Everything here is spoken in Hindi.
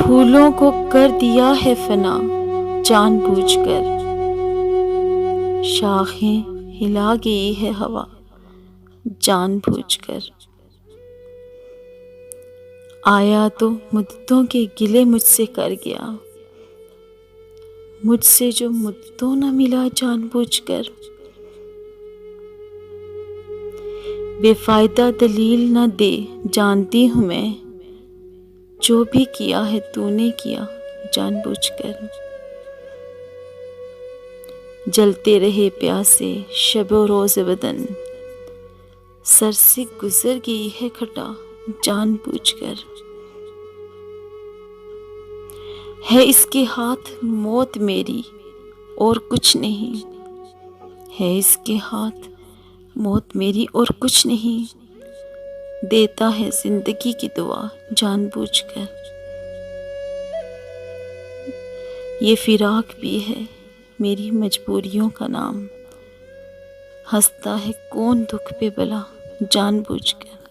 फूलों को कर दिया है फना जानबूझकर, शाखें हिला गई है हवा जानबूझकर। आया तो मुद्दतों के गिले मुझसे कर गया, मुझसे जो मुद्दों न मिला जानबूझकर। बेफायदा दलील न दे जानती हूँ मैं, जो भी किया है तूने किया जानबूझकर। जलते रहे प्यासे शबो रोज़ बदन, सर से गुजर गई है खटा जानबूझकर। है इसके हाथ मौत मेरी और कुछ नहीं, है इसके हाथ मौत मेरी और कुछ नहीं। देता है जिंदगी की दुआ जानबूझकर। ये फिराक भी है मेरी मजबूरियों का नाम, हंसता है कौन दुख पे भला जानबूझकर।